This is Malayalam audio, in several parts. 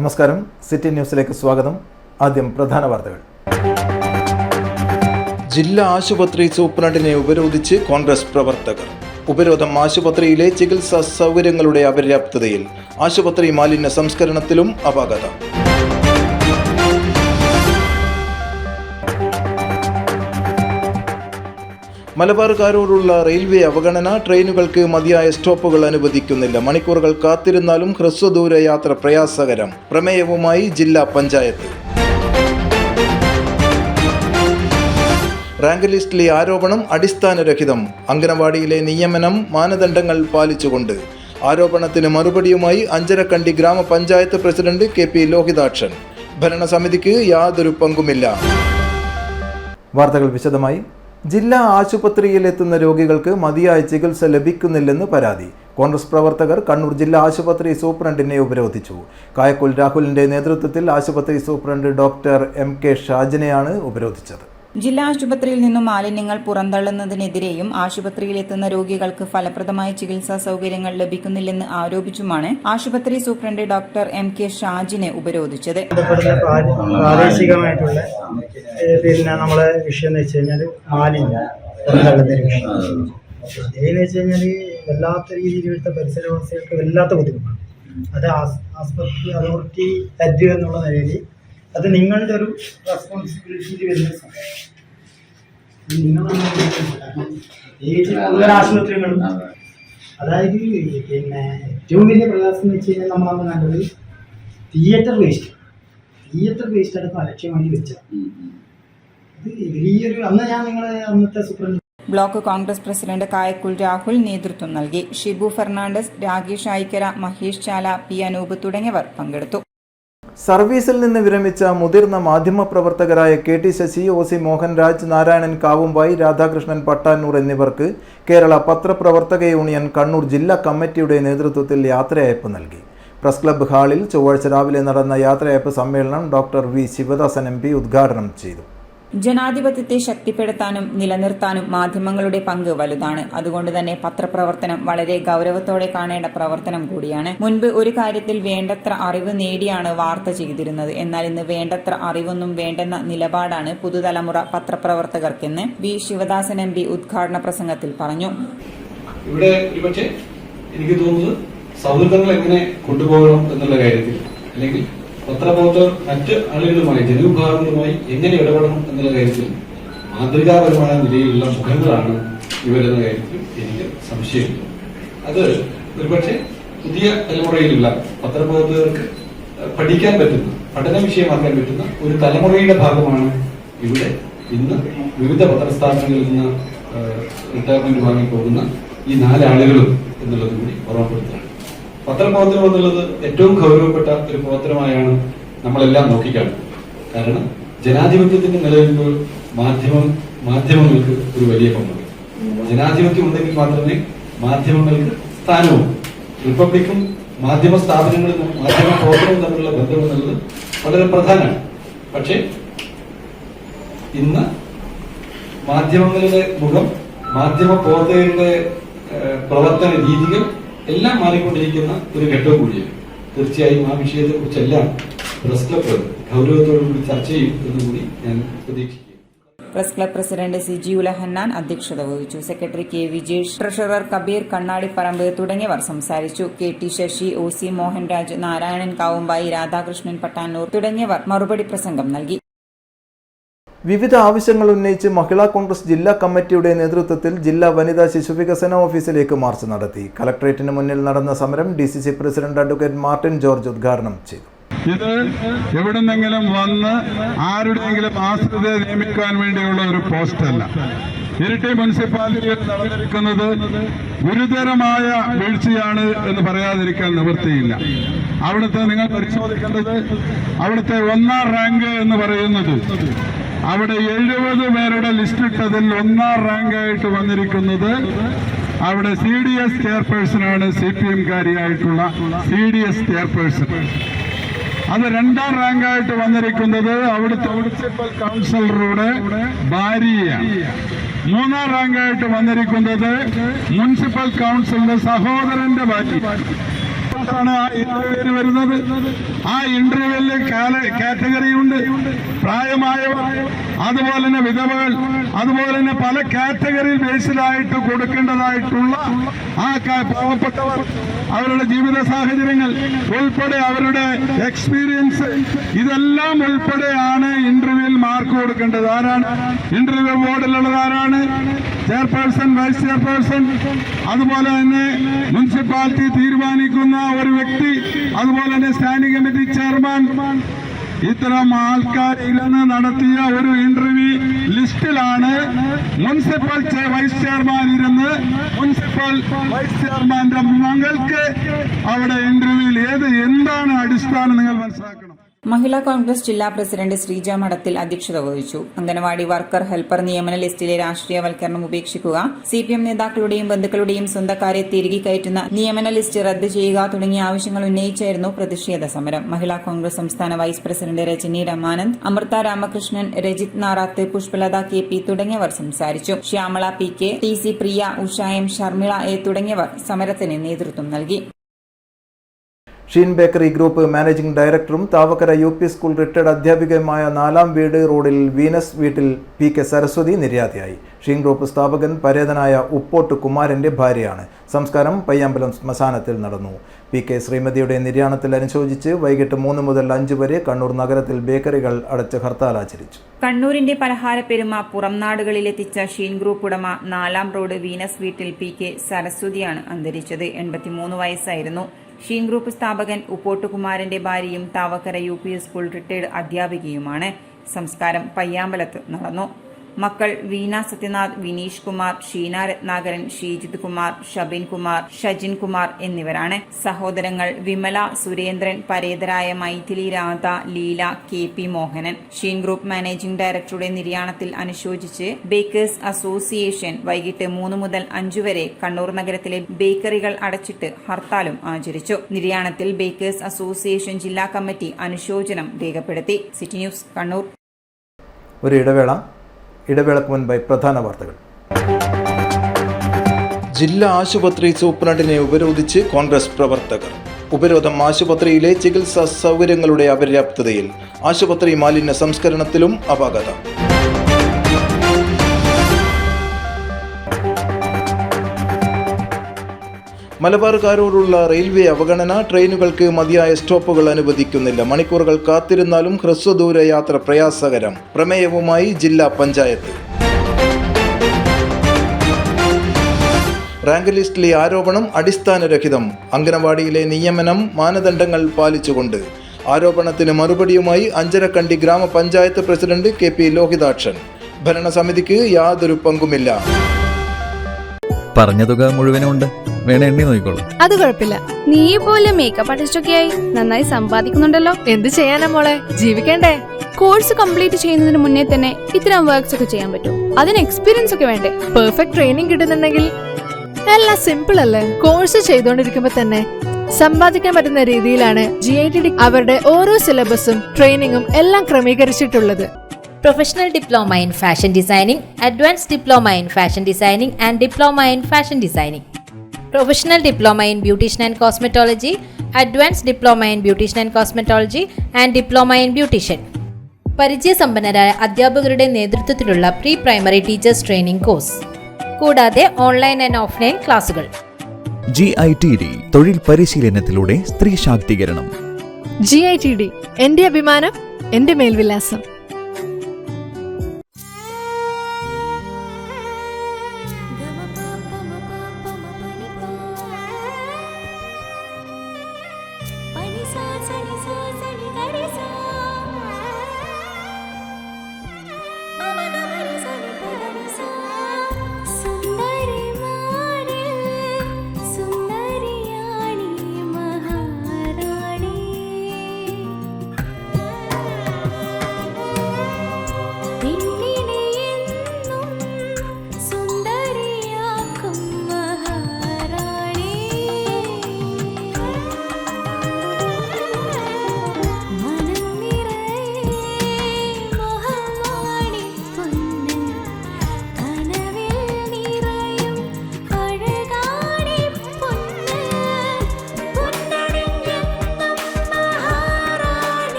നമസ്കാരം, സിറ്റി ന്യൂസിലേക്ക് സ്വാഗതം. ആദ്യം പ്രധാന വാർത്തകൾ. ജില്ലാ ആശുപത്രി സൂപ്രണ്ടിനെ ഉപരോധിച്ച് കോൺഗ്രസ് പ്രവർത്തകർ. ഉപരോധം ആശുപത്രിയിലെ ചികിത്സാ സൗകര്യങ്ങളുടെ അപര്യാപ്തതയിൽ, ആശുപത്രി മാലിന്യ സംസ്കരണത്തിലും അപാകത. മലബാറുകാരോടുള്ള റെയിൽവേ അവഗണന, ട്രെയിനുകൾക്ക് മതിയായ സ്റ്റോപ്പുകൾ അനുവദിക്കുന്നില്ല. മണിക്കൂറുകൾ കാത്തിരുന്നാലും ഹ്രസ്വദൂര യാത്ര പ്രയാസകരം. പ്രമേയവുമായി ജില്ലാ പഞ്ചായത്ത്. റാങ്ക് ലിസ്റ്റിലെ ആരോപണം അടിസ്ഥാനരഹിതം. അംഗനവാടിയിലെ നിയമനം മാനദണ്ഡങ്ങൾ പാലിച്ചുകൊണ്ട്. ആരോപണത്തിന് മറുപടിയുമായി അഞ്ചരക്കണ്ടി ഗ്രാമപഞ്ചായത്ത് പ്രസിഡന്റ് KP ലോഹിതാക്ഷൻ. ഭരണസമിതിക്ക് യാതൊരു പങ്കുമില്ല. വാർത്തകൾ വിശദമായി. ജില്ലാ ആശുപത്രിയിലെത്തുന്ന രോഗികൾക്ക് മതിയായ ചികിത്സ ലഭിക്കുന്നില്ലെന്ന് പരാതി. കോൺഗ്രസ് പ്രവർത്തകർ കണ്ണൂർ ജില്ലാ ആശുപത്രി സൂപ്രണ്ടിനെ ഉപരോധിച്ചു. കായക്കുൽ രാഹുലിന്റെ നേതൃത്വത്തിൽ ആശുപത്രി സൂപ്രണ്ട് ഡോക്ടർ MK ഷാജിനെയാണ് ഉപരോധിച്ചത്. ജില്ലാ ആശുപത്രിയിൽ നിന്നും മാലിന്യങ്ങൾ പുറന്തള്ളുന്നതിനെതിരെയും ആശുപത്രിയിലെത്തുന്ന രോഗികൾക്ക് ഫലപ്രദമായ ചികിത്സാ സൗകര്യങ്ങൾ ലഭിക്കുന്നില്ലെന്ന് ആരോപിച്ചുമാണ് ആശുപത്രി സൂപ്രണ്ട് ഡോക്ടർ MK ഷാജിനെ ഉപരോധിച്ചത്. പ്രാദേശികമായിട്ടുള്ള നമ്മളെ വിഷയം എന്ന് വെച്ച് കഴിഞ്ഞാൽ മാലിന്യം പുറന്തള്ളുന്ന വിഷയം. ഇതെന്ന് വെച്ച് കഴിഞ്ഞാൽ വല്ലാത്ത രീതിയിൽ ഇവിടുത്തെ പരിസരവാസികൾക്ക് വല്ലാത്ത ബുദ്ധിമുട്ടാണ്. അത് ആശുപത്രി അതോറിറ്റി ഹെഡ് എന്നുള്ള നിലയിൽ അത് നിങ്ങളുടെ ഒരു റെസ്പോൺസിബിലിറ്റി വരുന്ന നിങ്ങളാണ് ആശുപത്രികളും. അതായത് ഏറ്റവും വലിയ പ്രയാസം എന്ന് വെച്ച് കഴിഞ്ഞാൽ നമ്മളന്ന് കണ്ടത് തിയേറ്റർ വേസ്റ്റ് അടുത്ത് അലക്ഷ്യമായി വെച്ചത്. ഇത് വലിയൊരു അന്ന് ഞാൻ നിങ്ങളെ അന്നത്തെ superintendent block Congress president Kayakkul Rahul നേതൃത്വം നൽകി. ഷിബു ഫെർണാണ്ടസ്, രാഗേഷ് ആയിക്കര, മഹേഷ് ചാല, P അനൂപ് തുടങ്ങിയവർ പങ്കെടുത്തു. സർവീസിൽ നിന്ന് വിരമിച്ച മുതിർന്ന മാധ്യമപ്രവർത്തകരായ KT ശശി, OC മോഹൻരാജ്, നാരായണൻ കാവുമ്പായി, രാധാകൃഷ്ണൻ പട്ടാന്നൂർ എന്നിവർക്ക് കേരള പത്രപ്രവർത്തക യൂണിയൻ കണ്ണൂർ ജില്ലാ കമ്മിറ്റിയുടെ നേതൃത്വത്തിൽ യാത്രയയപ്പ് നൽകി. പ്രസ് ക്ലബ്ബ് ഹാളിൽ ചൊവ്വാഴ്ച രാവിലെ നടന്ന യാത്രയയപ്പ് സമ്മേളനം ഡോക്ടർ V ശിവദാസൻ MP ഉദ്ഘാടനം ചെയ്തു. ജനാധിപത്യത്തെ ശക്തിപ്പെടുത്താനും നിലനിർത്താനും മാധ്യമങ്ങളുടെ പങ്ക് വലുതാണ്. അതുകൊണ്ട് തന്നെ പത്രപ്രവർത്തനം വളരെ ഗൗരവത്തോടെ കാണേണ്ട പ്രവർത്തനം കൂടിയാണ്. മുൻപ് ഒരു കാര്യത്തിൽ വേണ്ടത്ര അറിവ് നേടിയാണ് വാർത്ത ചെയ്തിരുന്നത്. എന്നാൽ ഇന്ന് വേണ്ടത്ര അറിവൊന്നും വേണ്ടെന്ന നിലപാടാണ് പുതുതലമുറ പത്രപ്രവർത്തകർക്കെന്ന് V ശിവദാസൻ MP ഉദ്ഘാടന പ്രസംഗത്തിൽ പറഞ്ഞു. ഇവിടെ ഒരുപക്ഷെ എനിക്ക് തോന്നുന്നത് സൗഹൃദങ്ങൾ എങ്ങനെ കൊണ്ടുപോകണം എന്നുള്ള കാര്യത്തിൽ, അല്ലെങ്കിൽ പത്രപ്രവർത്തകർ മറ്റ് ആളുകളുമായി, ജനവിഭാഗങ്ങളുമായി എങ്ങനെ ഇടപെടണം എന്നുള്ള കാര്യത്തിൽ മാതൃകാപരമായ നിലയിലുള്ള മുഖങ്ങളാണ് ഇവരെന്ന കാര്യത്തിൽ എനിക്ക് സംശയമില്ല. അത് ഒരുപക്ഷെ പുതിയ തലമുറയിലുള്ള പത്രപ്രവർത്തകർക്ക് പഠിക്കാൻ പറ്റുന്ന, പഠന വിഷയമാക്കാൻ പറ്റുന്ന ഒരു തലമുറയുടെ ഭാഗമാണ് ഇവിടെ ഇന്ന് വിവിധ പത്രസ്ഥാപനങ്ങളിൽ നിന്ന് റിട്ടയർമെന്റ് വാങ്ങി പോകുന്ന ഈ 4 ആളുകളും എന്നുള്ളത് കൂടി ഓർമ്മപ്പെടുത്തുകയാണ്. പത്രപ്രവർത്തനം എന്നുള്ളത് ഏറ്റവും ഗൗരവപ്പെട്ട ഒരു പ്രവർത്തനമായാണ് നമ്മളെല്ലാം നോക്കിക്കാണുന്നത്. കാരണം ജനാധിപത്യത്തിന്റെ നിലനിൽപ്പ് മാധ്യമങ്ങൾക്ക് ഒരു വലിയ പങ്കുണ്ട്. ജനാധിപത്യം ഉണ്ടെങ്കിൽ മാത്രമേ മാധ്യമങ്ങൾക്ക് സ്ഥാനവും. റിപ്പബ്ലിക്കും മാധ്യമ സ്ഥാപനങ്ങളും മാധ്യമ പ്രവർത്തനവും തമ്മിലുള്ള ബന്ധം എന്നുള്ളത് വളരെ പ്രധാനമാണ്. പക്ഷേ ഇന്ന് മാധ്യമങ്ങളുടെ മുഖം, മാധ്യമ പ്രവർത്തകരുടെ പ്രവർത്തന രീതികൾ എല്ലാം മാറിക്കൊണ്ടിരിക്കുന്ന ഒരു ഘട്ടവും കൂടിയാണ്. തീർച്ചയായും ആ വിഷയത്തെ കുറിച്ചെല്ലാം പ്രസ് ക്ലബ് ഗൗരവത്തോടുകൂടി ചർച്ച ചെയ്യും എന്നുകൂടി ഞാൻ പ്രതീക്ഷിക്കുന്നു. പ്രസ് ക്ലബ് പ്രസിഡന്റ് സിജിയുല ഹന്നാൻ അധ്യക്ഷത വഹിച്ചു. Secretary K Vijesh, treasurer Kabeer Kannadiparamba തുടങ്ങിയവർ സംസാരിച്ചു. KT ശശി, OC മോഹൻരാജ്, നാരായണൻ കാവുമ്പായി, രാധാകൃഷ്ണൻ പട്ടാന്നൂർ തുടങ്ങിയവർ മറുപടി പ്രസംഗം നൽകി. വിവിധ ആവശ്യങ്ങൾ ഉന്നയിച്ച് മഹിളാ കോൺഗ്രസ് ജില്ലാ കമ്മിറ്റിയുടെ നേതൃത്വത്തിൽ ജില്ലാ വനിതാ ശിശുവികസന ഓഫീസിലേക്ക് മാർച്ച് നടത്തി. കലക്ട്രേറ്റിന് മുന്നിൽ നടന്ന സമരം DCC president advocate Martin George ഉദ്ഘാടനം ചെയ്തു. ഇത് എവിടുന്നെങ്കിലും വന്ന് ആരുടെയെങ്കിലും ആശ്രിതരെ നിയമിക്കാൻ വേണ്ടിയുള്ള ഒരു പോസ്റ്റല്ല. ഇരിട്ടി മുനിസിപ്പാലിറ്റിയിൽ നടന്നിരിക്കുന്നത് ഗുരുതരമായ വീഴ്ചയാണ് എന്ന് പറയാതിരിക്കാൻ നിവൃത്തിയില്ല. അവിടുത്തെ നിങ്ങൾ പരിശോധിക്കേണ്ടത്, അവിടുത്തെ 1ാം റാങ്ക് എന്ന് പറയുന്നത്, അവിടെ 70 പേരുടെ ലിസ്റ്റ് ഇട്ടതിൽ 1ാം റാങ്കായിട്ട് വന്നിരിക്കുന്നത് അവിടെ CDS ചെയർപേഴ്സണാണ്. CPM കാരിയായിട്ടുള്ള CDS chairperson. അത് 2ാം റാങ്കായിട്ട് വന്നിരിക്കുന്നത് അവിടുത്തെ മുനിസിപ്പൽ കൗൺസിലറുടെ ഭാര്യയാണ്. 3ാം റാങ്കായിട്ട് വന്നിരിക്കുന്നത് മുനിസിപ്പൽ കൗൺസിലിന്റെ സഹോദരന്റെ ഭാര്യ. മാത്രമാണ് ആ ഇന്റർവ്യൂവിന് വരുന്നത്. ആ ഇന്റർവ്യൂവിൽ കാറ്റഗറി ഉണ്ട്. പ്രായമായവർ, അതുപോലെ തന്നെ വിധവകൾ, അതുപോലെ തന്നെ പല കാറ്റഗറി ബേസിലായിട്ട് കൊടുക്കേണ്ടതായിട്ടുള്ള ആ പാവപ്പെട്ടവർ, അവരുടെ ജീവിത സാഹചര്യങ്ങൾ ഉൾപ്പെടെ അവരുടെ എക്സ്പീരിയൻസ്, ഇതെല്ലാം ഉൾപ്പെടെയാണ് ഇന്റർവ്യൂവിൽ മാർക്ക് കൊടുക്കേണ്ടത്. ആരാണ് ഇന്റർവ്യൂ ബോർഡിലുള്ളത്? ആരാണ്? ചെയർപേഴ്സൺ, വൈസ് ചെയർപേഴ്സൺ, അതുപോലെ തന്നെ മുനിസിപ്പാലിറ്റി തീരുമാനിക്കുന്ന ഒരു വ്യക്തി, അതുപോലെ തന്നെ സ്റ്റാൻഡിംഗ് കമ്മിറ്റി ചെയർമാൻ. ഇത്തരം ആൾക്കാർ ഇരുന്ന് നടത്തിയ ഒരു ഇന്റർവ്യൂ ലിസ്റ്റിലാണ് മുനിസിപ്പൽ വൈസ് ചെയർമാൻ ഇരുന്ന് മുനിസിപ്പൽ വൈസ് ചെയർമാന്റെ മകൾക്ക് അവിടെ ഇന്റർവ്യൂവിൽ എന്താണ് അടിസ്ഥാനം നിങ്ങൾ മനസ്സിലാക്കണം. മഹിളാ കോൺഗ്രസ് ജില്ലാ പ്രസിഡന്റ് ശ്രീജ മഠത്തിൽ അധ്യക്ഷത വഹിച്ചു. അംഗനവാടി വർക്കർ ഹെൽപ്പർ നിയമന ലിസ്റ്റിലെ രാഷ്ട്രീയവൽക്കരണം ഉപേക്ഷിക്കുക, CPM നേതാക്കളുടെയും ബന്ധുക്കളുടെയും സ്വന്തക്കാരെ തിരികെ കയറ്റുന്ന നിയമന ലിസ്റ്റ് റദ്ദ് ചെയ്യുക തുടങ്ങിയ ആവശ്യങ്ങൾ ഉന്നയിച്ചായിരുന്നു പ്രതിഷേധ സമരം. മഹിളാ കോൺഗ്രസ് സംസ്ഥാന vice president Rajani Ramanand, Amrutha Ramakrishnan, Rajith Narath, Pushpalatha KP തുടങ്ങിയവർ സംസാരിച്ചു. Shyamala PK, TC Priya, ഉഷായം, Sharmila A തുടങ്ങിയവർ സമരത്തിന് നേതൃത്വം നൽകി. ഷീൻ ബേക്കറി ഗ്രൂപ്പ് മാനേജിംഗ് ഡയറക്ടറും താവക്കര UP സ്കൂൾ റിട്ടയർഡ് അധ്യാപികയുമായ 4-ാം വീട് റോഡിൽ വീനസ് വീട്ടിൽ PK സരസ്വതി നിര്യാതയായി. ഷീൻ ഗ്രൂപ്പ് സ്ഥാപകൻ പരേതനായ ഉപ്പോട്ട് കുമാരന്റെ ഭാര്യയാണ്. സംസ്കാരം പയ്യാമ്പലം ശ്മശാനത്തിൽ നടന്നു. PK ശ്രീമതിയുടെ നിര്യാണത്തിൽ അനുശോചിച്ച് വൈകിട്ട് 3 മുതൽ 5 വരെ കണ്ണൂർ നഗരത്തിൽ ബേക്കറികൾ അടച്ച് ഹർത്താൽ ആചരിച്ചു. കണ്ണൂരിന്റെ പലഹാരപ്പെരുമ പുറം നാടുകളിലെത്തിച്ച ഷീൻ ഗ്രൂപ്പ് ഉടമ 4-ാം റോഡ് വീനസ് വീട്ടിൽ PK സരസ്വതിയാണ് അന്തരിച്ചത്. 83 വയസ്സായിരുന്നു. ഷീൻ ഗ്രൂപ്പ് സ്ഥാപകൻ ഉപ്പോട്ടുകുമാരന്റെ ഭാര്യയും താവക്കര UP സ്കൂൾ റിട്ടയർഡ് അധ്യാപികയുമാണ്. സംസ്കാരം പയ്യാമ്പലത്ത് നടന്നു. മക്കൾ വീണ സത്യനാഥ്, വിനീഷ് കുമാർ, ഷീന രത്നാകരൻ, ഷീജിത് കുമാർ, ഷബിൻ കുമാർ, ഷജിൻ കുമാർ എന്നിവരാണ്. സഹോദരങ്ങൾ വിമല, സുരേന്ദ്രൻ, പരേതരായ Mythili, Radha, Leela, KP Mohanan. Sheen group managing ഡയറക്ടറുടെ നിര്യാണത്തിൽ അനുശോചിച്ച് ബേക്കേഴ്സ് അസോസിയേഷൻ വൈകിട്ട് 3 മുതൽ 5 വരെ കണ്ണൂർ നഗരത്തിലെ ബേക്കറികൾ അടച്ചിട്ട് ഹർത്താലും ആചരിച്ചു. നിര്യാണത്തിൽ ബേക്കേഴ്സ് അസോസിയേഷൻ ജില്ലാ കമ്മിറ്റി അനുശോചനം രേഖപ്പെടുത്തി. City news Kannur. ഒരു ഇടവേളക്ക് മുൻപായി പ്രധാന വാർത്തകൾ. ജില്ലാ ആശുപത്രി സൂപ്രണ്ടിനെ ഉപരോധിച്ച് കോൺഗ്രസ് പ്രവർത്തകർ. ഉപരോധം ആശുപത്രിയിലെ ചികിത്സാ സൗകര്യങ്ങളുടെ അപര്യാപ്തതയിൽ, ആശുപത്രി മാലിന്യ സംസ്കരണത്തിലും അപാകത. മലബാറുകാരോടുള്ള റെയിൽവേ അവഗണന, ട്രെയിനുകൾക്ക് മതിയായ സ്റ്റോപ്പുകൾ അനുവദിക്കുന്നില്ല, മണിക്കൂറുകൾ കാത്തിരുന്നാലും ഹ്രസ്വദൂര യാത്ര പ്രയാസകരം. പ്രമേയവുമായി ജില്ലാ പഞ്ചായത്ത്. റാങ്ക് ലിസ്റ്റിലെ ആരോപണം അടിസ്ഥാനരഹിതം, അംഗനവാടിയിലെ നിയമനം മാനദണ്ഡങ്ങൾ പാലിച്ചുകൊണ്ട്. ആരോപണത്തിന് മറുപടിയുമായി അഞ്ചരക്കണ്ടി ഗ്രാമപഞ്ചായത്ത് പ്രസിഡന്റ് KP ലോഹിതാക്ഷൻ. ഭരണസമിതിക്ക് യാതൊരു പങ്കുമില്ല. പറഞ്ഞ തുക മുഴുവനുണ്ട്, വേണേ എണ്ണി നോക്കിക്കോളൂ. അത് കുഴപ്പമില്ല. നീ പോലെ മേക്കപ്പ് ആർട്ടിസ്റ്റൊക്കെ ആയി നന്നായി സമ്പാദിക്കുന്നുണ്ടല്ലോ. എന്ത് ചെയ്യാനാ മോളെ, ജീവിക്കണ്ടേ? കോഴ്സ് കംപ്ലീറ്റ് ചെയ്യുന്നതിന് മുന്നേ തന്നെ ഇത്തരം വർക്ക്സ് ഒക്കെ ചെയ്യാൻ പറ്റും. അതിന് എക്സ്പീരിയൻസ് ഒക്കെ വേണ്ടേ? പെർഫെക്റ്റ് ട്രെയിനിങ് കിട്ടുന്നുണ്ടെങ്കിൽ എല്ലാം സിമ്പിൾ അല്ലേ? കോഴ്സ് ചെയ്തോണ്ടിരിക്കുമ്പോ തന്നെ സമ്പാദിക്കാൻ പറ്റുന്ന രീതിയിലാണ് GITD അവരുടെ ഓരോ സിലബസും ട്രെയിനിങ്ങും എല്ലാം ക്രമീകരിച്ചിട്ടുള്ളത്. Professional Diploma in Fashion Designing, Advanced Diploma in Fashion Designing and Diploma in Fashion Designing. Professional Diploma in Beautician and Cosmetology, Advanced Diploma in Beautician and Cosmetology and Diploma in Beautician. പരിചയസമ്പന്നരായ അധ്യാപകരുടെ നേതൃത്വത്തിലുള്ള pre primary teachers training course, കൂടാതെ ഓൺലൈൻ ആൻഡ് ഓഫ്ലൈൻ ക്ലാസുകൾ. GITD തൊഴിൽ പരിശീലനത്തിലൂടെ സ്ത്രീ ശാക്തീകരണം. GITD എന്റെ അഭിമാനം, എന്റെ മേൽവിലാസം.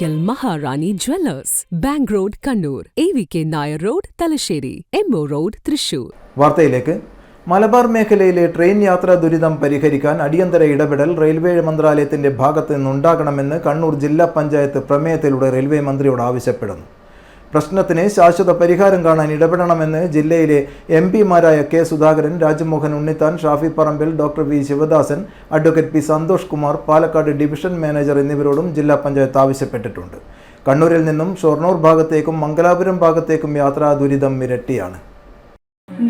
Oracle Maharani Jewellers, Bank Road, Kannur, AVK Nair Road, Talasheri, MO Road, Thrissur. വാർത്തയിലേക്ക്. മലബാർ മേഖലയിലെ ട്രെയിൻ യാത്രാ ദുരിതം പരിഹരിക്കാൻ അടിയന്തര ഇടപെടൽ റെയിൽവേ മന്ത്രാലയത്തിന്റെ ഭാഗത്ത് നിന്നുണ്ടാകണമെന്ന് കണ്ണൂർ ജില്ലാ പഞ്ചായത്ത് പ്രമേയത്തിലൂടെ റെയിൽവേ മന്ത്രിയോട് ആവശ്യപ്പെടുന്നു. പ്രശ്നത്തിന് ശാശ്വത പരിഹാരം കാണാൻ ഇടപെടണമെന്ന് ജില്ലയിലെ എംപിമാരായ K Sudhakaran, Rajmohan Unnithan, Shafi Parambil, doctor V Sivadasan, advocate P Santhosh Kumar, Palakkad division manager എന്നിവരോടും ജില്ലാ പഞ്ചായത്ത് ആവശ്യപ്പെട്ടിട്ടുണ്ട്. കണ്ണൂരിൽ നിന്നും ഷൊർണൂർ ഭാഗത്തേക്കും മംഗലാപുരം ഭാഗത്തേക്കും യാത്രാ ദുരിതം ഇരട്ടിയാണ്.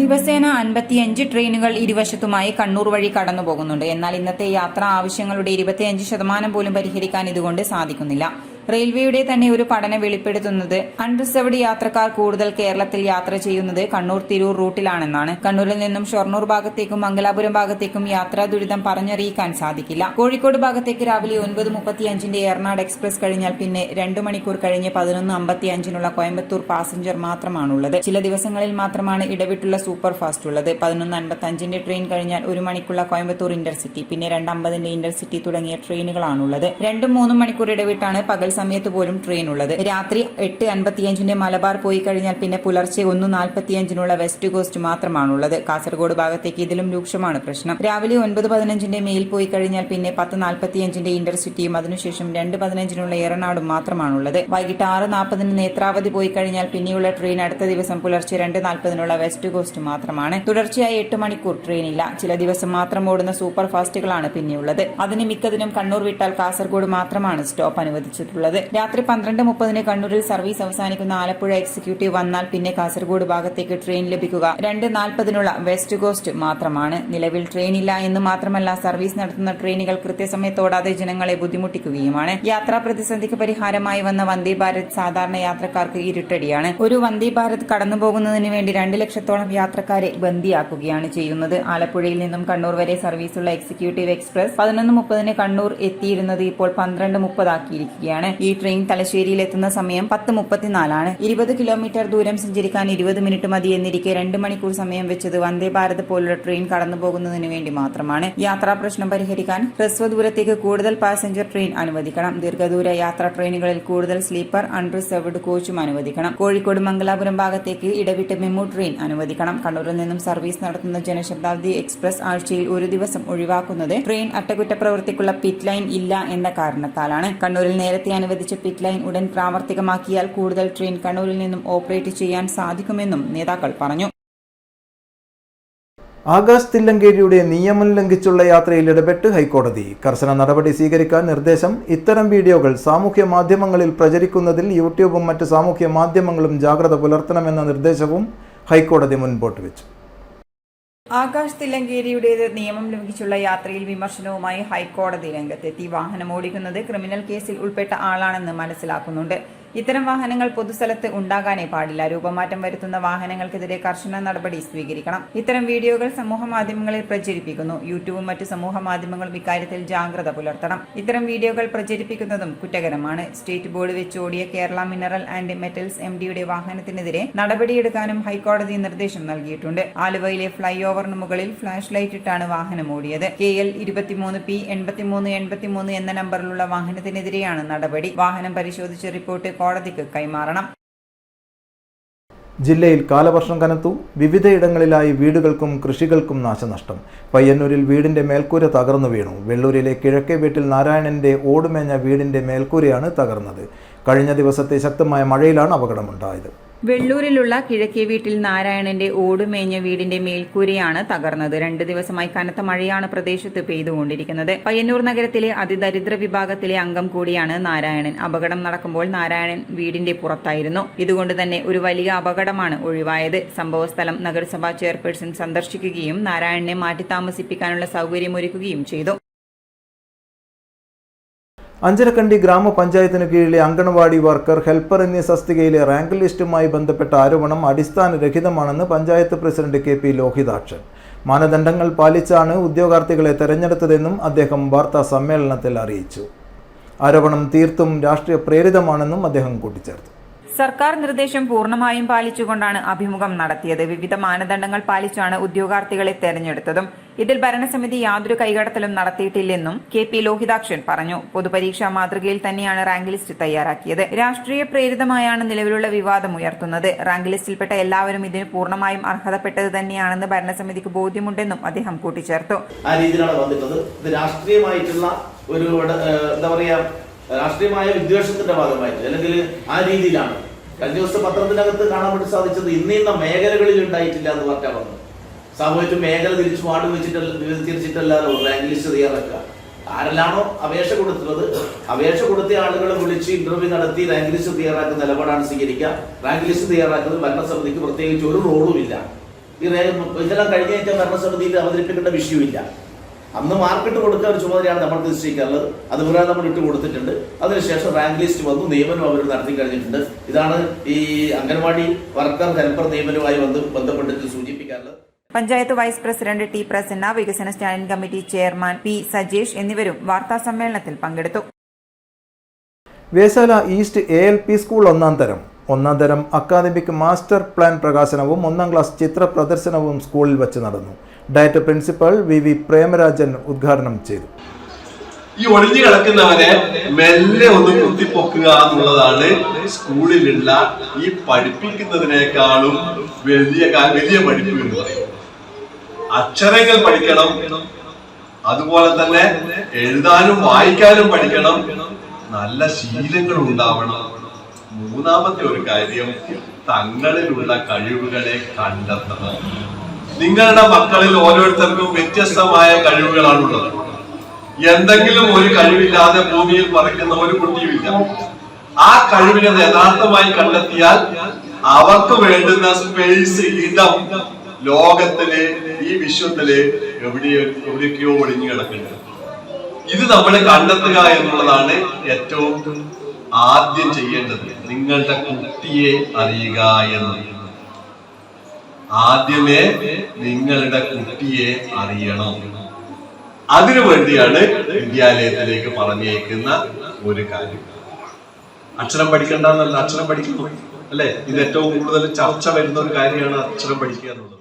ദിവസേന 55 ട്രെയിനുകൾ ഇരുവശത്തുമായി കണ്ണൂർ വഴി കടന്നു പോകുന്നുണ്ട്. എന്നാൽ ഇന്നത്തെ യാത്രാ ആവശ്യങ്ങളുടെ 25% പോലും പരിഹരിക്കാൻ ഇതുകൊണ്ട് സാധിക്കുന്നില്ല. റെയിൽവേയുടെ തന്നെ ഒരു പഠനം വെളിപ്പെടുത്തുന്നത് അൺറിസർവ്ഡ് യാത്രക്കാർ കൂടുതൽ കേരളത്തിൽ യാത്ര ചെയ്യുന്നത് കണ്ണൂർ തിരൂർ റൂട്ടിലാണെന്നാണ്. കണ്ണൂരിൽ നിന്നും ഷൊർണൂർ ഭാഗത്തേക്കും മംഗലാപുരം ഭാഗത്തേക്കും യാത്രാ ദുരിതം പറഞ്ഞറിയിക്കാൻ സാധിക്കില്ല. കോഴിക്കോട് ഭാഗത്തേക്ക് രാവിലെ 9:35 എറണാട് എക്സ്പ്രസ് കഴിഞ്ഞാൽ പിന്നെ 2 മണിക്കൂർ കഴിഞ്ഞ് 11:55 കോയമ്പത്തൂർ പാസഞ്ചർ മാത്രമാണുള്ളത്. ചില ദിവസങ്ങളിൽ മാത്രമാണ് ഇടവിട്ടുള്ള സൂപ്പർ ഫാസ്റ്റ് ഉള്ളത്. 11:55 ട്രെയിൻ കഴിഞ്ഞാൽ 1 മണിക്കുള്ള കോയമ്പത്തൂർ ഇന്റർസിറ്റി, പിന്നെ 2:50 ഇന്റർസിറ്റി തുടങ്ങിയ ട്രെയിനുകളാണുള്ളത്. 2-3 മണിക്കൂർ ഇടവിട്ടാണ് പകൽ സമയത്ത് പോലും ട്രെയിൻ ഉള്ളത്. രാത്രി 8:55 മലബാർ പോയി കഴിഞ്ഞാൽ പിന്നെ പുലർച്ചെ 1:45 വെസ്റ്റ് കോസ്റ്റ് മാത്രമാണുള്ളത്. കാസർഗോഡ് ഭാഗത്തേക്ക് ഇതിലും രൂക്ഷമാണ് പ്രശ്നം. രാവിലെ 9:15 മെയിൽ പോയി കഴിഞ്ഞാൽ പിന്നെ 10:45 ഇന്റർസിറ്റിയും അതിനുശേഷം 2:15 എറണാടും മാത്രമാണുള്ളത്. വൈകിട്ട് 6:40 നേത്രാവതി പോയി കഴിഞ്ഞാൽ പിന്നെയുള്ള ട്രെയിൻ അടുത്ത ദിവസം പുലർച്ചെ 2:40 വെസ്റ്റ് കോസ്റ്റ് മാത്രമാണ്. തുടർച്ചയായി 8 മണിക്കൂർ ട്രെയിൻ ഇല്ല. ചില ദിവസം മാത്രം ഓടുന്ന സൂപ്പർ ഫാസ്റ്റുകളാണ് പിന്നെയുള്ളത്. അതിന് മിക്കതിനും കണ്ണൂർ വിട്ടാൽ കാസർഗോഡ് മാത്രമാണ് സ്റ്റോപ്പ് അനുവദിച്ചിട്ടുള്ളത്. രാത്രി 12:30 കണ്ണൂരിൽ സർവീസ് അവസാനിക്കുന്ന ആലപ്പുഴ എക്സിക്യൂട്ടീവ് വന്നാൽ പിന്നെ കാസർഗോഡ് ഭാഗത്തേക്ക് ട്രെയിൻ ലഭിക്കുക 2:40 വെസ്റ്റ് കോസ്റ്റ് മാത്രമാണ്. നിലവിൽ ട്രെയിൻ ഇല്ല എന്ന് മാത്രമല്ല, സർവീസ് നടത്തുന്ന ട്രെയിനുകൾ കൃത്യസമയത്തോടാതെ ജനങ്ങളെ ബുദ്ധിമുട്ടിക്കുകയുമാണ്. യാത്രാ പ്രതിസന്ധിക്ക് പരിഹാരമായി വന്ന വന്ദേ ഭാരത് സാധാരണ യാത്രക്കാർക്ക് ഇരുട്ടടിയാണ്. ഒരു വന്ദേ ഭാരത് കടന്നുപോകുന്നതിന് വേണ്ടി 2 ലക്ഷത്തോളം യാത്രക്കാരെ ബന്ദിയാക്കുകയാണ് ചെയ്യുന്നത്. ആലപ്പുഴയിൽ നിന്നും കണ്ണൂർ വരെ സർവീസുള്ള എക്സിക്യൂട്ടീവ് എക്സ്പ്രസ് 11:30 കണ്ണൂർ എത്തിയിരുന്നത് ഇപ്പോൾ 12:30 ആക്കിയിരിക്കുകയാണ്. ഈ ട്രെയിൻ തലശ്ശേരിയിൽ എത്തുന്ന സമയം 10:34 20 കിലോമീറ്റർ ദൂരം സഞ്ചരിക്കാൻ 20 മിനിറ്റ് മതി എന്നിരിക്കെ 2 മണിക്കൂർ സമയം വെച്ചത് വന്ദേ ഭാരത് പോലുള്ള ട്രെയിൻ കടന്നു പോകുന്നതിന് വേണ്ടി മാത്രമാണ്. യാത്രാ പ്രശ്നം പരിഹരിക്കാൻ ഹ്രസ്വ ദൂരത്തേക്ക് കൂടുതൽ പാസഞ്ചർ ട്രെയിൻ അനുവദിക്കണം. ദീർഘദൂര യാത്രാ ട്രെയിനുകളിൽ കൂടുതൽ സ്ലീപ്പർ അൺറിസർവ്ഡ് കോച്ചും അനുവദിക്കണം. കോഴിക്കോട് മംഗലാപുരം ഭാഗത്തേക്ക് ഇടവിട്ട് മെമു ട്രെയിൻ അനുവദിക്കണം. കണ്ണൂരിൽ നിന്നും സർവീസ് നടത്തുന്ന ജനശതാബ്ദി എക്സ്പ്രസ് ആഴ്ചയിൽ ഒരു ദിവസം ഒഴിവാക്കുന്നത് ട്രെയിൻ അറ്റകുറ്റപ്രവൃത്തിക്കുള്ള പിറ്റ് ലൈൻ ഇല്ല എന്ന കാരണത്താലാണ്. കണ്ണൂരിൽ നേരത്തെ അനുവദിച്ച പിറ്റ് ലൈൻ ഉടൻ പ്രാവർത്തികമാക്കിയാൽ കൂടുതൽ ട്രെയിൻ കണ്ണൂരിൽ നിന്നും ഓപ്പറേറ്റ് ചെയ്യാൻ സാധിക്കുമെന്നും നേതാക്കൾ പറഞ്ഞു. ആകാശ് തില്ലങ്കേരിയുടെ നിയമം ലംഘിച്ചുള്ള യാത്രയിൽ ഇടപെട്ട് ഹൈക്കോടതി. കർശന നടപടി സ്വീകരിക്കാൻ നിർദ്ദേശം. ഇത്തരം വീഡിയോകൾ സാമൂഹ്യ മാധ്യമങ്ങളിൽ പ്രചരിക്കുന്നതിൽ യൂട്യൂബും മറ്റ് സാമൂഹ്യ മാധ്യമങ്ങളും ജാഗ്രത പുലർത്തണമെന്ന നിർദ്ദേശവും ഹൈക്കോടതി മുൻപോട്ട് വെച്ചു. ആകാശ് തില്ലങ്കേരിയുടേത് നിയമം ലംഘിച്ചുള്ള യാത്രയിൽ വിമർശനവുമായി ഹൈക്കോടതി രംഗത്തെത്തി. വാഹനം ഓടിക്കുന്നത് ക്രിമിനൽ കേസിൽ ഉൾപ്പെട്ട ആളാണെന്ന് മനസ്സിലാക്കുന്നുണ്ട്. ഇത്തരം വാഹനങ്ങൾ പൊതുസ്ഥലത്ത് ഉണ്ടാകാനേ പാടില്ല. രൂപമാറ്റം വരുത്തുന്ന വാഹനങ്ങൾക്കെതിരെ കർശന നടപടി സ്വീകരിക്കണം. ഇത്തരം വീഡിയോകൾ സമൂഹ മാധ്യമങ്ങളിൽ പ്രചരിപ്പിക്കുന്നു. യൂട്യൂബും മറ്റ് സമൂഹ മാധ്യമങ്ങളും ഇക്കാര്യത്തിൽ ജാഗ്രത പുലർത്തണം. ഇത്തരം വീഡിയോകൾ പ്രചരിപ്പിക്കുന്നതും കുറ്റകരമാണ്. സ്റ്റേറ്റ് ബോർഡ് വെച്ച് ഓടിയ കേരള മിനറൽ ആൻഡ് മെറ്റൽസ് MDയുടെ വാഹനത്തിനെതിരെ നടപടിയെടുക്കാനും ഹൈക്കോടതി നിർദ്ദേശം നൽകിയിട്ടുണ്ട്. ആലുവയിലെ ഫ്ലൈ ഓവറിന് മുകളിൽ ഫ്ലാഷ് ലൈറ്റ് ഇട്ടാണ് വാഹനം ഓടിയത്. KL 23P 8383 എന്ന നമ്പറിലുള്ള വാഹനത്തിനെതിരെയാണ് നടപടി. വാഹനം പരിശോധിച്ച റിപ്പോർട്ട് കോടതിക്ക് കൈമാറണം. ജില്ലയിൽ കാലവർഷം കനത്തു. വിവിധയിടങ്ങളിലായി വീടുകൾക്കും കൃഷികൾക്കും നാശനഷ്ടം. പയ്യന്നൂരിൽ വീടിന്റെ മേൽക്കൂര തകർന്നു വീണു. വെള്ളൂരിലെ കിഴക്കേ വീട്ടിൽ നാരായണന്റെ ഓടുമേഞ്ഞ വീടിന്റെ മേൽക്കൂരയാണ് തകർന്നത്. കഴിഞ്ഞ ദിവസത്തെ ശക്തമായ മഴയിലാണ് അപകടമുണ്ടായത്. വെള്ളൂരിലുള്ള കിഴക്കേ വീട്ടിൽ നാരായണന്റെ ഓടുമേഞ്ഞ വീടിന്റെ മേൽക്കൂരയാണ് തകർന്നത്. 2 ദിവസമായി കനത്ത മഴയാണ് പ്രദേശത്ത് പെയ്തുകൊണ്ടിരിക്കുന്നത്. പയ്യന്നൂർ നഗരത്തിലെ അതിദരിദ്ര വിഭാഗത്തിലെ അംഗം കൂടിയാണ് നാരായണൻ. അപകടം നടക്കുമ്പോൾ നാരായണൻ വീടിന്റെ പുറത്തായിരുന്നു. ഇതുകൊണ്ട് തന്നെ ഒരു വലിയ അപകടമാണ് ഒഴിവായത്. സംഭവസ്ഥലം നഗരസഭാ ചെയർപേഴ്സൺ സന്ദർശിക്കുകയും നാരായണനെ മാറ്റി താമസിപ്പിക്കാനുള്ള സൗകര്യമൊരുക്കുകയും ചെയ്തു. അഞ്ചരക്കണ്ടി ഗ്രാമപഞ്ചായത്തിന് കീഴിലെ അങ്കണവാടി വർക്കർ, ഹെൽപ്പർ എന്നീ തസ്തികയിലെ റാങ്ക് ലിസ്റ്റുമായി ബന്ധപ്പെട്ട ആരോപണം അടിസ്ഥാനരഹിതമാണെന്ന് പഞ്ചായത്ത് പ്രസിഡന്റ് KP ലോഹിതാക്ഷൻ. മാനദണ്ഡങ്ങൾ പാലിച്ചാണ് ഉദ്യോഗാർത്ഥികളെ തെരഞ്ഞെടുത്തതെന്നും അദ്ദേഹം വാർത്താ സമ്മേളനത്തിൽ അറിയിച്ചു. ആരോപണം തീർത്തും രാഷ്ട്രീയ പ്രേരിതമാണെന്നും അദ്ദേഹം കൂട്ടിച്ചേർത്തു. സർക്കാർ നിർദ്ദേശം പൂർണ്ണമായും പാലിച്ചുകൊണ്ടാണ് അഭിമുഖം നടത്തിയത്. വിവിധ മാനദണ്ഡങ്ങൾ പാലിച്ചാണ് ഉദ്യോഗാർത്ഥികളെ തെരഞ്ഞെടുത്തതും. ഇതിൽ ഭരണസമിതി യാതൊരു കൈകടത്തലും നടത്തിയിട്ടില്ലെന്നും KP ലോഹിതാക്ഷൻ പറഞ്ഞു. പൊതുപരീക്ഷാ മാതൃകയിൽ തന്നെയാണ് റാങ്ക് ലിസ്റ്റ് തയ്യാറാക്കിയത്. രാഷ്ട്രീയ പ്രേരിതമായാണ് നിലവിലുള്ള വിവാദം ഉയർത്തുന്നത്. റാങ്ക് ലിസ്റ്റിൽപ്പെട്ട എല്ലാവരും ഇതിന് പൂർണ്ണമായും അർഹതപ്പെട്ടത് തന്നെയാണെന്ന് ഭരണസമിതിക്ക് ബോധ്യമുണ്ടെന്നും അദ്ദേഹം കൂട്ടിച്ചേർത്തു. ആ രീതിയിലാണ് വന്നിട്ടുള്ളത്. ഇത് രാഷ്ട്രീയമായിട്ടുള്ള ഒരു എന്താ പറയാ, രാഷ്ട്രീയമായ വിദ്വേഷത്തിന്റെ ഭാഗമായിട്ട് അല്ലെങ്കിൽ ആ രീതിയിലാണ്. കഴിഞ്ഞ ദിവസം പത്രത്തിനകത്ത് കാണാൻ വേണ്ടി സാധിച്ചത് ഇന്ന മേഖലകളിൽ ഉണ്ടായിട്ടില്ല എന്ന് പറഞ്ഞാൽ വന്നത്. സാമൂഹിക മേഖല തിരിച്ചു വാർഡ് തിരിച്ചിട്ടല്ലാതെ റാങ്ക് ലിസ്റ്റ് തയ്യാറാക്കുക. ആരെല്ലാണോ അപേക്ഷ കൊടുത്തുള്ളത്, അപേക്ഷ കൊടുത്ത ആളുകളെ വിളിച്ച് ഇന്റർവ്യൂ നടത്തി റാങ്ക് ലിസ്റ്റ് തയ്യാറാക്കുന്ന നിലപാടാണ് സ്വീകരിക്കുക. റാങ്ക് ലിസ്റ്റ് തയ്യാറാക്കുന്നത് ഭരണസമിതിക്ക് പ്രത്യേകിച്ച് ഒരു റോളുമില്ല. ഇതെല്ലാം കഴിഞ്ഞ ഭരണസമിതിയിൽ അവതരിപ്പിക്കേണ്ട വിഷയമില്ല. അന്ന് മാർക്കിട്ട് കൊടുക്കാൻ ഒരു ചുമതലയാണ് നമ്മൾ നിശ്ചയിക്കാറുള്ളത്. അതുപോലെ നമ്മൾ ഇട്ട് കൊടുത്തിട്ടുണ്ട്. അതിനുശേഷം റാങ്ക് ലിസ്റ്റ് വന്നു, നിയമനം അവർ നടത്തി കഴിഞ്ഞിട്ടുണ്ട്. ഇതാണ് ഈ അംഗൻവാടി വർക്കർ ഹെൽപ്പർ നിയമനവുമായി ബന്ധപ്പെട്ടിട്ട് സൂചിപ്പിക്കാറുള്ളത്. Panchayat vice president T Prasanna, വികസന standing committee chairman P Sajesh എന്നിവരും വാർത്താ സമ്മേളനത്തിൽ പങ്കെടുത്തു. വേശാല ഈസ്റ്റ് ALP സ്കൂൾ ഒന്നാം തരം അക്കാദമിക് മാസ്റ്റർ പ്ലാൻ പ്രകാശനവും 1ാം ക്ലാസ് ചിത്ര പ്രദർശനവും സ്കൂളിൽ വച്ച് നടന്നു. ഡയറ്റ് പ്രിൻസിപ്പൽ VV പ്രേമരാജൻ ഉദ്ഘാടനം ചെയ്തു. ഈ ഒളിഞ്ഞു കിടക്കുന്നവരെ മെല്ലെ ഒന്ന് കുത്തിപ്പൊക്കുക എന്നുള്ളതാണ് സ്കൂളിലുള്ള ഈ പഠിപ്പിക്കുന്നതിനേക്കാളും വലിയ പഠിപ്പ് എന്ന് പറയുന്നത്. അക്ഷരങ്ങൾ പഠിക്കണം, അതുപോലെ തന്നെ എഴുതാനും വായിക്കാനും പഠിക്കണം, നല്ല ശീലങ്ങൾ ഉണ്ടാവണം. മൂന്നാമത്തെ ഒരു കാര്യം, തങ്ങളിലുള്ള കഴിവുകളെ കണ്ടെത്തണം. നിങ്ങളുടെ മക്കളിൽ ഓരോരുത്തർക്കും വ്യത്യസ്തമായ കഴിവുകളാണുള്ളത്. എന്തെങ്കിലും ഒരു കഴിവില്ലാതെ ഭൂമിയിൽ പറക്കുന്ന ഒരു കുട്ടിയുമില്ല. ആ കഴിവിനെ യഥാർത്ഥമായി കണ്ടെത്തിയാൽ അവർക്ക് വേണ്ടുന്ന സ്പേസ്, ഇടം ലോകത്തില്, ഈ വിശ്വത്തില് എവിടെയൊക്കെയോ ഒളിഞ്ഞു കിടക്കുന്നത്. ഇത് നമ്മൾ കണ്ടെത്തുക എന്നുള്ളതാണ് ഏറ്റവും ആദ്യം ചെയ്യേണ്ടത്. നിങ്ങളുടെ കുട്ടിയെ അറിയുക എന്നുള്ളത്. ആദ്യമേ നിങ്ങളുടെ കുട്ടിയെ അറിയണം. അതിനു വേണ്ടിയാണ് വിദ്യാലയത്തിലേക്ക് പറഞ്ഞേക്കുന്ന ഒരു കാര്യം. അക്ഷരം പഠിക്കണ്ടെന്നല്ല, അക്ഷരം പഠിക്കുന്നു അല്ലെ. ഇത് ഏറ്റവും കൂടുതൽ ചർച്ച വരുന്ന ഒരു കാര്യമാണ് അക്ഷരം പഠിക്കുക എന്നുള്ളത്.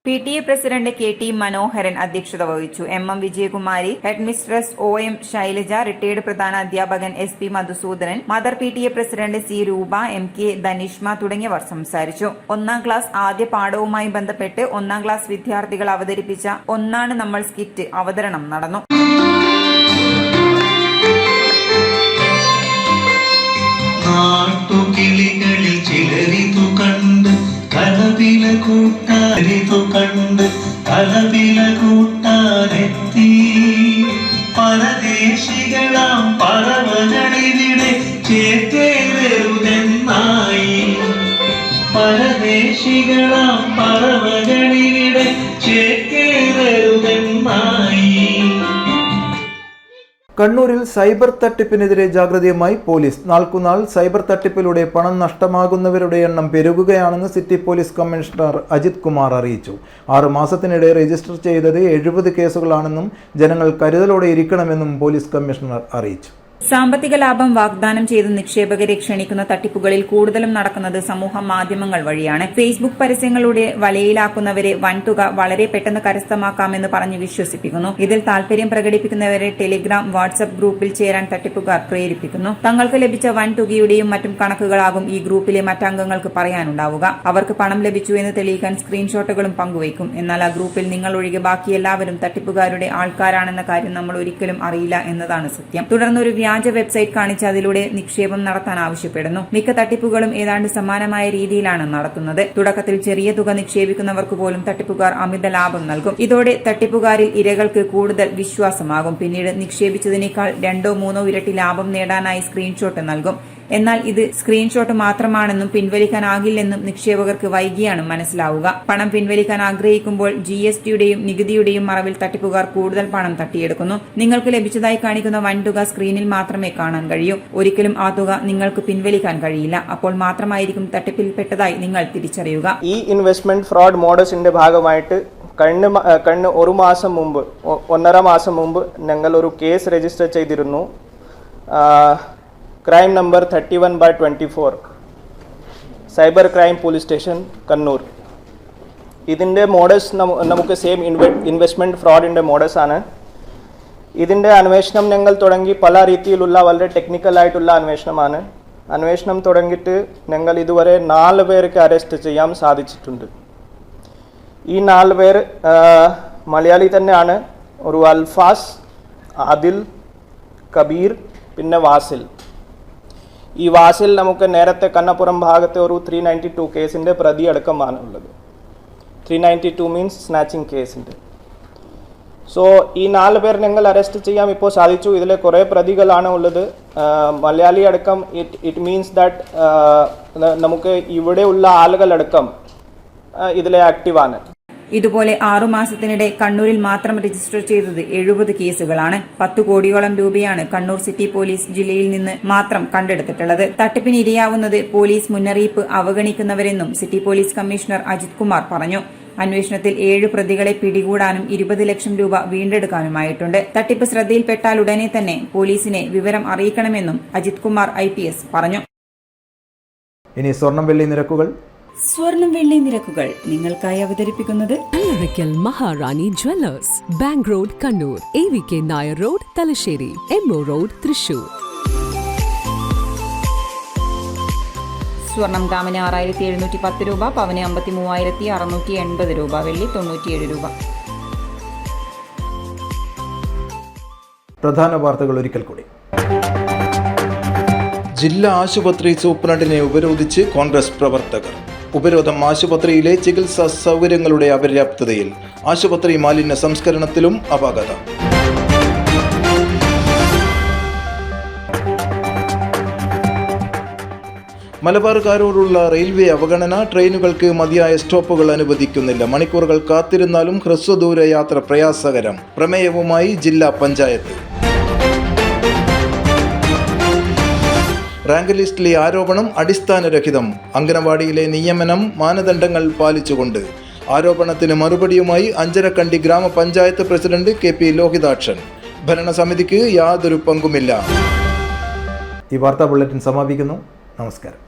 PTA പ്രസിഡന്റ് KT മനോഹരൻ അധ്യക്ഷത വഹിച്ചു. MM Vijayakumari, headmistress OM Shailaja, retired പ്രധാന അധ്യാപകൻ SP Madhusoodanan, mother PTA president C Roopa, MK Dhanishma തുടങ്ങിയവർ സംസാരിച്ചു. 1ാം ക്ലാസ് ആദ്യ പാഠവുമായി ബന്ധപ്പെട്ട് 1ാം ക്ലാസ് വിദ്യാർത്ഥികൾ അവതരിപ്പിച്ച ഒന്നാണ് നമ്മൾ സ്കിറ്റ് അവതരണം നടന്നു. നാട്ടുകിളികളിൽ ചിലരിതു കണ്ട് കലപില കൂട്ടാനെത്തി പരദേശികളാം പറവകളിവിടെ ചേക്കേറരുതെന്നായി. പരദേശികളാം പറവകളിവിടെ ചേക്കേറരുതെന്നായി. കണ്ണൂരിൽ സൈബർ തട്ടിപ്പിനെതിരെ ജാഗ്രതയുമായി പോലീസ്. നാൾക്കുനാൾ സൈബർ തട്ടിപ്പിലൂടെ പണം നഷ്ടമാകുന്നവരുടെ എണ്ണം പെരുകുകയാണെന്ന് city police commissioner Ajith Kumar അറിയിച്ചു. 6 മാസത്തിനിടെ രജിസ്റ്റർ ചെയ്തത് 70 കേസുകളാണെന്നും ജനങ്ങൾ കരുതലോടെ ഇരിക്കണമെന്നും പോലീസ് കമ്മീഷണർ അറിയിച്ചു. സാമ്പത്തിക ലാഭം വാഗ്ദാനം ചെയ്ത് നിക്ഷേപകരെ ക്ഷണിക്കുന്ന തട്ടിപ്പുകളിൽ കൂടുതലും നടക്കുന്നത് സമൂഹ മാധ്യമങ്ങൾ വഴിയാണ്. ഫേസ്ബുക്ക് പരസ്യങ്ങളുടെ വലയിലാക്കുന്നവരെ വൻതുക വളരെ പെട്ടെന്ന് കരസ്ഥമാക്കാമെന്ന് പറഞ്ഞ് വിശ്വസിപ്പിക്കുന്നു. ഇതിൽ താൽപര്യം പ്രകടിപ്പിക്കുന്നവരെ ടെലിഗ്രാം, വാട്സ്ആപ്പ് ഗ്രൂപ്പിൽ ചേരാൻ തട്ടിപ്പുകാർ പ്രേരിപ്പിക്കുന്നു. തങ്ങൾക്ക് ലഭിച്ച വൻതുകയുടെയും മറ്റും കണക്കുകളാകും ഈ ഗ്രൂപ്പിലെ മറ്റംഗങ്ങൾക്ക് പറയാനുണ്ടാവുക. അവർക്ക് പണം ലഭിച്ചു എന്ന് തെളിയിക്കാൻ സ്ക്രീൻഷോട്ടുകളും പങ്കുവയ്ക്കും. എന്നാൽ ആ ഗ്രൂപ്പിൽ നിങ്ങൾ ഒഴികെ ബാക്കി എല്ലാവരും തട്ടിപ്പുകാരുടെ ആൾക്കാരാണെന്ന കാര്യം നമ്മൾ ഒരിക്കലും അറിയില്ല എന്നതാണ് സത്യം. തുടർന്ന് ഒരു വ്യാജ വെബ്സൈറ്റ് കാണിച്ച് അതിലൂടെ നിക്ഷേപം നടത്താൻ ആവശ്യപ്പെടുന്നു. മിക്ക തട്ടിപ്പുകളും ഏതാണ്ട് സമാനമായ രീതിയിലാണ് നടത്തുന്നത്. തുടക്കത്തിൽ ചെറിയ തുക നിക്ഷേപിക്കുന്നവർക്ക് പോലും തട്ടിപ്പുകാർ അമിത ലാഭം നൽകും. ഇതോടെ തട്ടിപ്പുകാരിൽ ഇരകൾക്ക് കൂടുതൽ വിശ്വാസമാകും. പിന്നീട് നിക്ഷേപിച്ചതിനേക്കാൾ 2-3 ഇരട്ടി ലാഭം നേടാനായി സ്ക്രീൻഷോട്ട് നൽകും. എന്നാൽ ഇത് സ്ക്രീൻഷോട്ട് മാത്രമാണെന്നും പിൻവലിക്കാനാകില്ലെന്നും നിക്ഷേപകർക്ക് വൈകിയാണ് മനസ്സിലാവുക. പണം പിൻവലിക്കാൻ ആഗ്രഹിക്കുമ്പോൾ GSTയുടെയും നികുതിയുടെയും മറവിൽ തട്ടിപ്പുകാർ കൂടുതൽ പണം തട്ടിയെടുക്കുന്നു. നിങ്ങൾക്ക് ലഭിച്ചതായി കാണിക്കുന്ന വൻതുക സ്ക്രീനിൽ മാത്രമേ കാണാൻ കഴിയൂ. ഒരിക്കലും ആ തുക നിങ്ങൾക്ക് പിൻവലിക്കാൻ കഴിയില്ല. അപ്പോൾ മാത്രമായിരിക്കും തട്ടിപ്പിൽപ്പെട്ടതായി നിങ്ങൾ തിരിച്ചറിയുക. ഈ ഇൻവെസ്റ്റ്മെന്റ് ഫ്രോഡ് മോഡസിന്റെ ഭാഗമായിട്ട് കഴിഞ്ഞ 1 മാസം മുമ്പ് 1.5 മാസം മുമ്പ് ഞങ്ങൾ ഒരു കേസ് രജിസ്റ്റർ ചെയ്തിരുന്നു. Crime number 31/24. Cyber crime police station Kannur. ഇതിൻ്റെ മോഡസ് നമുക്ക് സെയിം ഇൻവെസ്റ്റ്മെൻറ്റ് ഫ്രോഡിൻ്റെ മോഡസാണ്. ഇതിൻ്റെ അന്വേഷണം ഞങ്ങൾ തുടങ്ങി പല രീതിയിലുള്ള വളരെ ടെക്നിക്കലായിട്ടുള്ള അന്വേഷണമാണ്. അന്വേഷണം തുടങ്ങിയിട്ട് ഞങ്ങൾ ഇതുവരെ 4 പേർക്ക് അറസ്റ്റ് ചെയ്യാൻ സാധിച്ചിട്ടുണ്ട്. ഈ 4 പേർ മലയാളി തന്നെയാണ്. ഒരു അൽഫാസ്, ആദിൽ, കബീർ, പിന്നെ വാസിൽ. ഈ വാസിൽ നമുക്ക് നേരത്തെ കണ്ണപുരം ഭാഗത്തെ ഒരു 392 കേസിൻ്റെ പ്രതി അടക്കമാണ് ഉള്ളത്. 392 മീൻസ് സ്നാച്ചിങ് കേസിൻ്റെ. സോ ഈ 4 പേർ ഞങ്ങൾ അറസ്റ്റ് ചെയ്യാൻ ഇപ്പോൾ സാധിച്ചു. ഇതിൽ കുറേ പ്രതികളാണ് ഉള്ളത്, മലയാളി അടക്കം. ഇറ്റ് മീൻസ് ദാറ്റ് നമുക്ക് ഇവിടെയുള്ള ആളുകളടക്കം ഇതിലെ ആക്റ്റീവാണ്. ഇതുപോലെ 6 മാസത്തിനിടെ കണ്ണൂരിൽ മാത്രം രജിസ്റ്റർ ചെയ്തത് 70 കേസുകളാണ്. 10 കോടിയോളം രൂപയാണ് കണ്ണൂർ സിറ്റി പോലീസ് ജില്ലയിൽ നിന്ന് മാത്രം കണ്ടെടുത്തിട്ടുള്ളത്. തട്ടിപ്പിന് ഇരയാവുന്നത് പോലീസ് മുന്നറിയിപ്പ് അവഗണിക്കുന്നവരെന്നും city police commissioner Ajith Kumar പറഞ്ഞു. അന്വേഷണത്തിൽ 7 പ്രതികളെ പിടികൂടാനും 20 ലക്ഷം രൂപ വീണ്ടെടുക്കാനുമായിട്ടുണ്ട്. തട്ടിപ്പ് ശ്രദ്ധയിൽപ്പെട്ടാൽ ഉടനെ തന്നെ പോലീസിനെ വിവരം അറിയിക്കണമെന്നും അജിത് കുമാർ IPS പറഞ്ഞു. ഇനി സ്വർണം വെള്ളി നിരക്കുകൾ. സ്വർണം വെള്ളി നിരക്കുകൾ നിങ്ങൾക്കായി അവതരിപ്പിക്കുന്നത് Kallarakkal Maharani jewellers, bank road Kannur, AVK Nair road Thalassery, MO road Thrissur. സ്വർണം ഗ്രാമിന് 6710 രൂപ, പവന് 53,680 രൂപ, വെള്ളി 97 രൂപ. പ്രധാന വാർത്തകൾ ഒരിക്കൽ കൂടി. ജില്ലാ ആശുപത്രി സൂപ്രണ്ടിനെ ഉപരോധിച്ച് കോൺഗ്രസ് പ്രവർത്തകർ. ഉപരോധം ആശുപത്രിയിലെ ചികിത്സാ സൗകര്യങ്ങളുടെ അപര്യാപ്തതയിൽ, ആശുപത്രി മാലിന്യ സംസ്കരണത്തിലും അപാകത. മലബാറുകാരോടുള്ള റെയിൽവേ അവഗണന, ട്രെയിനുകൾക്ക് മതിയായ സ്റ്റോപ്പുകൾ അനുവദിക്കുന്നില്ല, മണിക്കൂറുകൾ കാത്തിരുന്നാലും ഹ്രസ്വദൂര യാത്ര പ്രയാസകരം. പ്രമേയവുമായി ജില്ലാ പഞ്ചായത്ത്. റാങ്ക് ലിസ്റ്റിലെ ആരോപണം അടിസ്ഥാനരഹിതം, അംഗനവാടിയിലെ നിയമനം മാനദണ്ഡങ്ങൾ പാലിച്ചുകൊണ്ട്. ആരോപണത്തിന് മറുപടിയുമായി അഞ്ചരക്കണ്ടി ഗ്രാമപഞ്ചായത്ത് പ്രസിഡന്റ് KP ലോഹിതാക്ഷൻ. ഭരണസമിതിക്ക് യാതൊരു പങ്കുമില്ല. ഈ വാർത്താ ബുള്ളറ്റിൻ സമാപിക്കുന്നു. നമസ്കാരം.